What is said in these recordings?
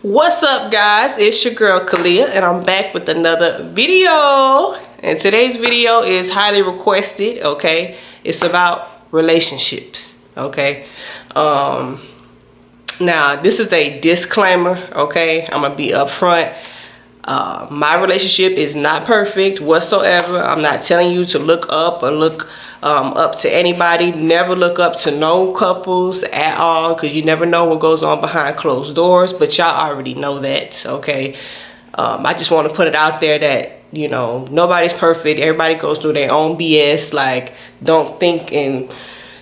What's up, guys? It's your girl Kalia, and I'm back with another video. And today's video is highly requested. Okay, it's about relationships. Okay, now this is a disclaimer. Okay, I'm gonna be upfront. My relationship is not perfect whatsoever. I'm not telling you to look up or look up to anybody. Never look up to no couples at all, because you never know what goes on behind closed doors. But y'all already know that. Okay, I just want to put it out there that, you know, nobody's perfect. Everybody goes through their own BS. Like, don't think and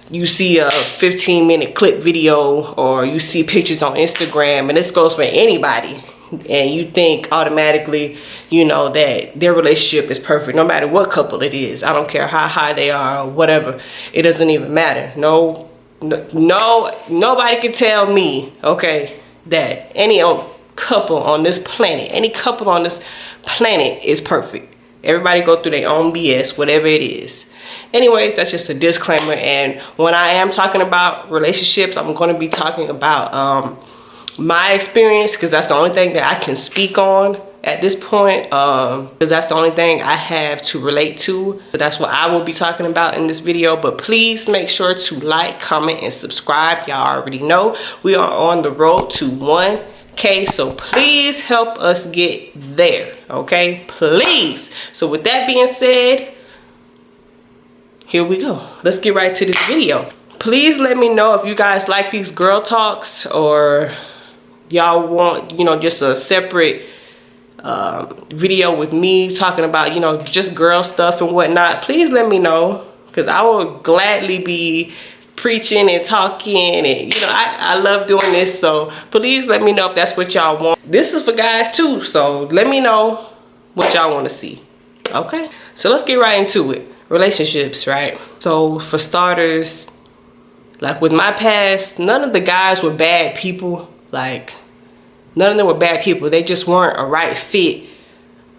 you see a 15-minute clip video or you see pictures on Instagram, and this goes for anybody, and you think automatically, you know, that their relationship is perfect, no matter what couple it is. I don't care how high they are or whatever. It doesn't even matter. No, nobody can tell me, okay, that any couple on this planet, is perfect. Everybody go through their own BS, whatever it is. Anyways, that's just a disclaimer. And when I am talking about relationships, I'm going to be talking about my experience, because that's the only thing that I can speak on at this point, because that's the only thing I have to relate to. So that's what I will be talking about in this video. But please make sure to like, comment, and subscribe. Y'all already know we are on the road to 1K, so please help us get there. Okay, please. So with that being said, here we go. Let's get right to this video. Please let me know if you guys like these girl talks, or y'all want, you know, just a separate video with me talking about, you know, just girl stuff and whatnot. Please let me know, because I will gladly be preaching and talking, and you know, I love doing this. So please let me know if that's what y'all want. This is for guys too, so let me know what y'all want to see. Okay, so let's get right into it. Relationships, right? So for starters, like with my past, none of the guys were bad people. Like, none of them were bad people. They just weren't a right fit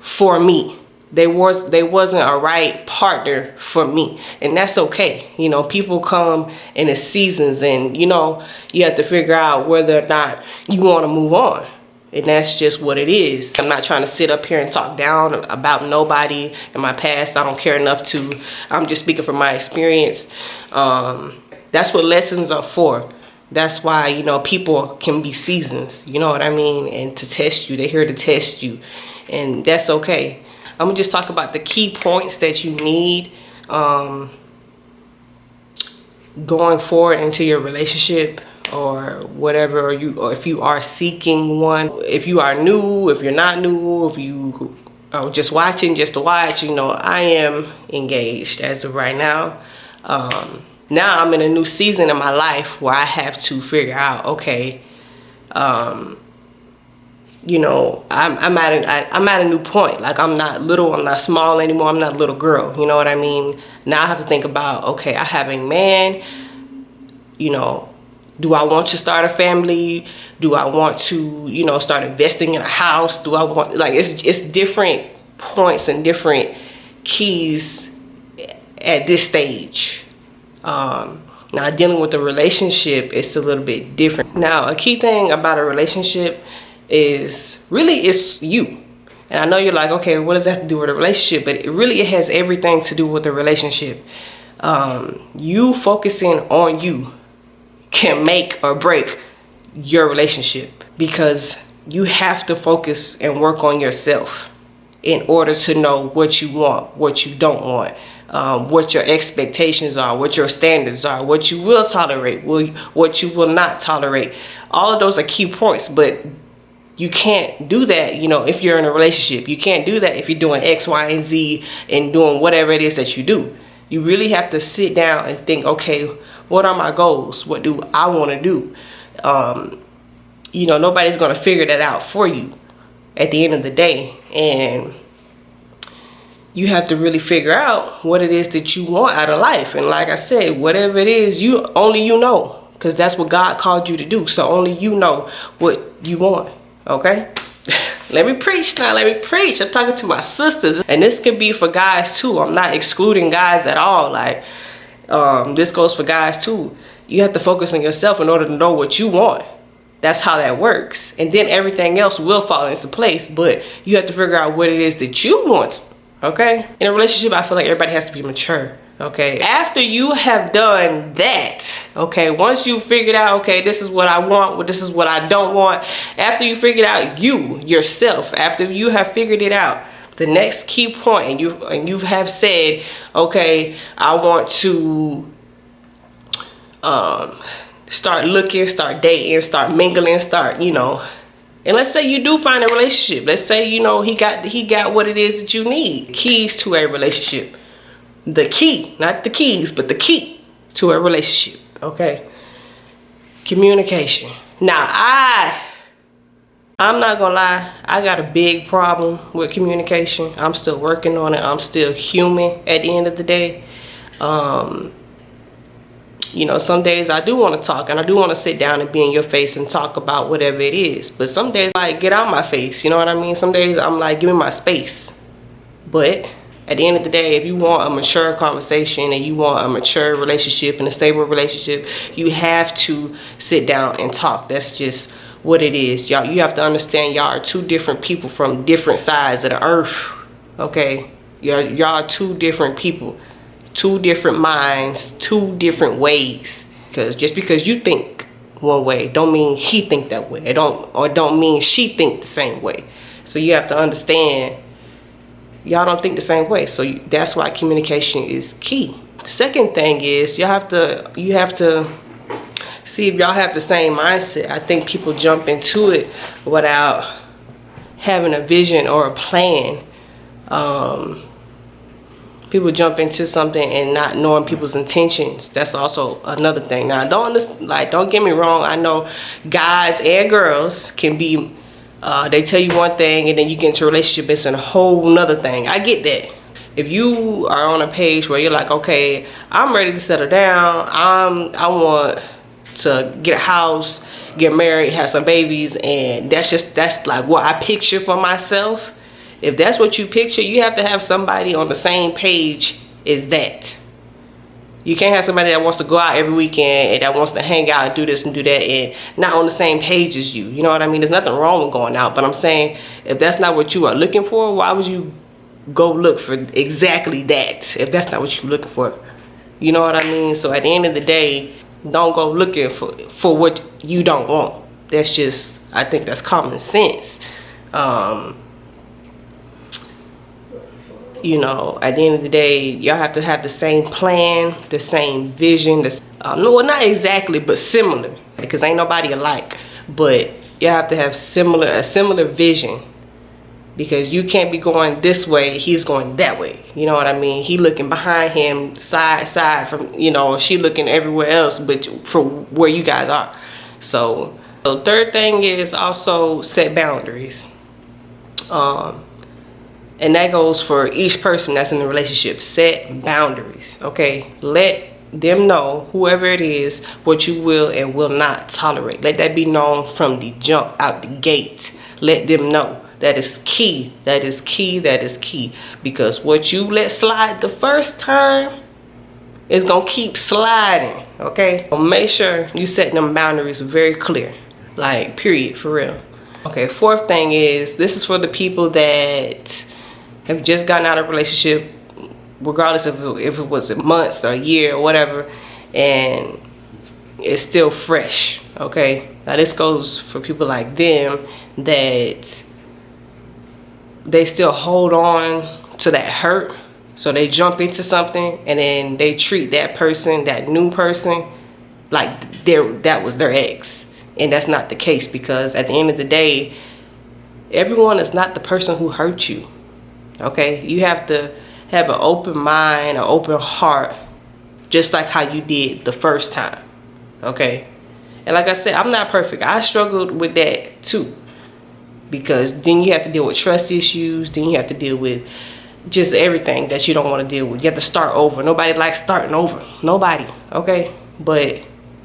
for me. They wasn't a right partner for me, and that's okay. You know, people come in the seasons, and you know, you have to figure out whether or not you want to move on, and that's just what it is. I'm not trying to sit up here and talk down about nobody in my past. I don't care enough to. I'm just speaking from my experience. That's what lessons are for. That's why, you know, people can be seasons, you know what I mean? And to test you, they're here to test you, and that's okay. I'm gonna just talk about the key points that you need going forward into your relationship or whatever, or if you are seeking one. If you are new, if you're not new, if you are just watching just to watch, you know, I am engaged as of right now. Now I'm in a new season in my life where I have to figure out, okay, you know, I'm at a new point. Like, I'm not little, I'm not small anymore, I'm not a little girl, you know what I mean? Now I have to think about, okay, I have a man, you know, do I want to start a family? Do I want to, you know, start investing in a house? Do I want, like, it's different points and different keys at this stage. Now dealing with a relationship, it's a little bit different. Now, a key thing about a relationship is really it's you. And I know you're like, okay, what does that have to do with a relationship? But it has everything to do with a relationship. You focusing on you can make or break your relationship, because you have to focus and work on yourself in order to know what you want, what you don't want. What your expectations are, what your standards are, what you will tolerate, what you will not tolerate. All of those are key points, but you can't do that, you know, if you're in a relationship. You can't do that if you're doing X, Y, and Z and doing whatever it is that you do. You really have to sit down and think, okay, what are my goals? What do I want to do? You know, nobody's going to figure that out for you at the end of the day. And you have to really figure out what it is that you want out of life. And like I said, whatever it is, only you know, because that's what God called you to do. So only you know what you want, okay? Let me preach now, let me preach. I'm talking to my sisters. And this can be for guys too. I'm not excluding guys at all. Like, this goes for guys too. You have to focus on yourself in order to know what you want. That's how that works. And then everything else will fall into place. But you have to figure out what it is that you want. Okay? In a relationship, I feel like everybody has to be mature. Okay? After you have done that, okay, once you figured out, okay, this is what I want, this is what I don't want. After you figured out yourself, after you have figured it out, the next key point, and you have said, okay, I want to start looking, start dating, start mingling, start, and let's say you do find a relationship. Let's say, he got what it is that you need. Keys to a relationship. The key, not the keys, but the key to a relationship. Okay? Communication. Now, I'm not gonna lie, I got a big problem with communication. I'm still working on it. I'm still human at the end of the day. Some days I do want to talk and I do want to sit down and be in your face and talk about whatever it is. But some days, like, get out my face, you know what I mean? Some days I'm like, give me my space. But at the end of the day, if you want a mature conversation and you want a mature relationship and a stable relationship, you have to sit down and talk. That's just what it is. Y'all, you have to understand y'all are two different people from different sides of the earth. Okay? Y'all are two different people. Two different minds, two different ways. Because just because you think one way don't mean he think that way. Don't mean she think the same way. So you have to understand y'all don't think the same way. So that's why communication is key. The second thing is you have to see if y'all have the same mindset. I think people jump into it without having a vision or a plan. People jump into something and not knowing people's intentions. That's also another thing. Now, don't get me wrong. I know guys and girls can be, they tell you one thing and then you get into a relationship, it's a whole nother thing. I get that. If you are on a page where you're like, okay, I'm ready to settle down. I want to get a house, get married, have some babies, and that's like what I picture for myself. If that's what you picture, you have to have somebody on the same page as that. You can't have somebody that wants to go out every weekend and that wants to hang out and do this and do that and not on the same page as you. You know what I mean? There's nothing wrong with going out, but I'm saying if that's not what you are looking for, why would you go look for exactly that if that's not what you're looking for? You know what I mean? So at the end of the day, don't go looking for what you don't want. That's just, I think that's common sense. At the end of the day, y'all have to have the same plan, the same vision. Well, not exactly, but similar, because ain't nobody alike. But you have to have a similar vision, because you can't be going this way, he's going that way. You know what I mean? He looking behind him, side from, she looking everywhere else, but from where you guys are. So the third thing is also set boundaries. And that goes for each person that's in the relationship. Set boundaries, okay? Let them know, whoever it is, what you will and will not tolerate. Let that be known from the jump out the gate. Let them know. That is key. That is key. That is key. Because what you let slide the first time is going to keep sliding, okay? So make sure you set them boundaries very clear. Like, period, for real. Okay, fourth thing is, this is for the people that have just gotten out of a relationship, regardless of if it was months or a year or whatever, and it's still fresh, okay? Now this goes for people like them that they still hold on to that hurt. So they jump into something and then they treat that person, that new person, like that was their ex. And that's not the case, because at the end of the day, everyone is not the person who hurt you. Okay, you have to have an open mind, an open heart, just like how you did the first time. Okay, and like I said, I'm not perfect. I struggled with that too, because then you have to deal with trust issues. Then you have to deal with just everything that you don't want to deal with. You have to start over. Nobody likes starting over. Nobody. Okay, but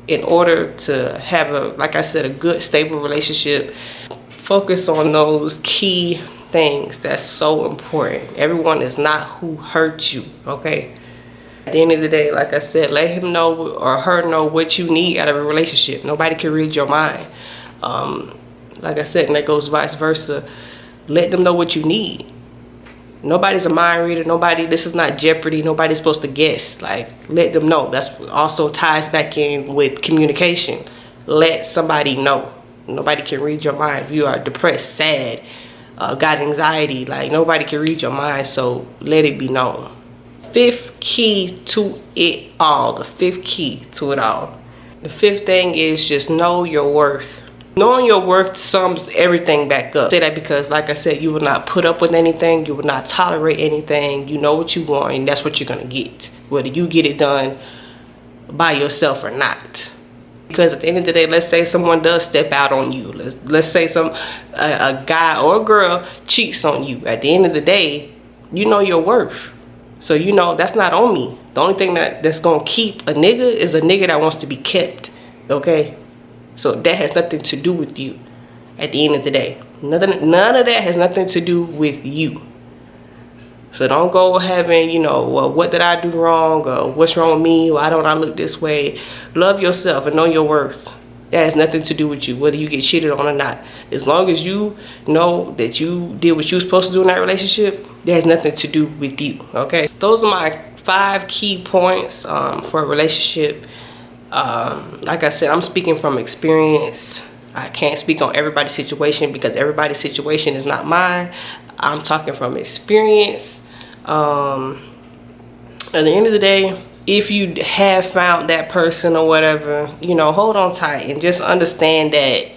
in order to have like I said, a good, stable relationship, focus on those key things. That's so important. Everyone is not who hurt you, okay? At the end of the day, like I said, let him know or her know what you need out of a relationship. Nobody can read your mind. Like I said, and that goes vice versa. Let them know what you need. Nobody's a mind reader. Nobody, this is not Jeopardy. Nobody's supposed to guess. Like, let them know. That's also ties back in with communication. Let somebody know. Nobody can read your mind. If you are depressed, sad, got anxiety, like nobody can read your mind, so let it be known. Fifth key to it all. The fifth key to it all. The fifth thing is just know your worth. Knowing your worth sums everything back up. I say that because, like I said, you will not put up with anything. You will not tolerate anything. You know what you want, and that's what you're going to get. Whether you get it done by yourself or not. Because at the end of the day, let's say someone does step out on you. Let's say a guy or a girl cheats on you. At the end of the day, you know your worth. So you know that's not on me. The only thing that's going to keep a nigga is a nigga that wants to be kept. Okay? So that has nothing to do with you at the end of the day. None of that has nothing to do with you. So don't go having, you know, well, what did I do wrong? Or what's wrong with me? Why don't I look this way? Love yourself and know your worth. That has nothing to do with you, whether you get cheated on or not. As long as you know that you did what you were supposed to do in that relationship, that has nothing to do with you, okay? So those are my 5 key points for a relationship. Like I said, I'm speaking from experience. I can't speak on everybody's situation because everybody's situation is not mine. I'm talking from experience. At the end of the day, if you have found that person or whatever, you know, hold on tight and just understand that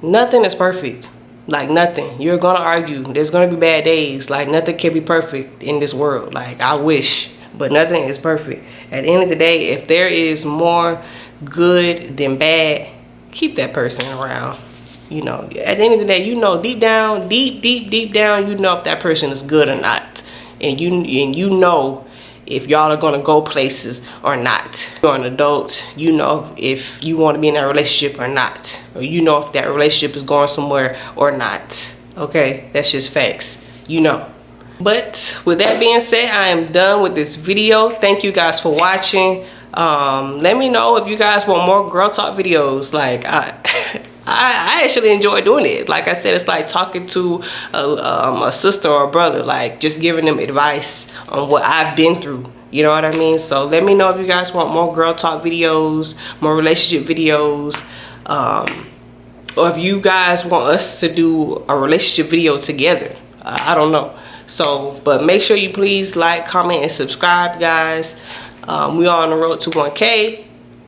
nothing is perfect. Like nothing. You're gonna argue. There's gonna be bad days. Like nothing can be perfect in this world. Like I wish, but nothing is perfect. At the end of the day, if there is more good than bad, keep that person around. You know, at the end of the day, you know deep down, deep down, you know if that person is good or not, and you know if y'all are gonna go places or not. You're an adult, you know if you want to be in that relationship or not, or you know if that relationship is going somewhere or not. Okay, that's just facts, you know. But with that being said, I am done with this video. Thank you guys for watching. Let me know if you guys want more girl talk videos. Like I actually enjoy doing it. Like I said, it's like talking to a sister or a brother, like just giving them advice on what I've been through. You know what I mean? So let me know if you guys want more girl talk videos, more relationship videos, or if you guys want us to do a relationship video together. I don't know. So, but make sure you please like, comment, and subscribe, guys. We are on the road to 1K.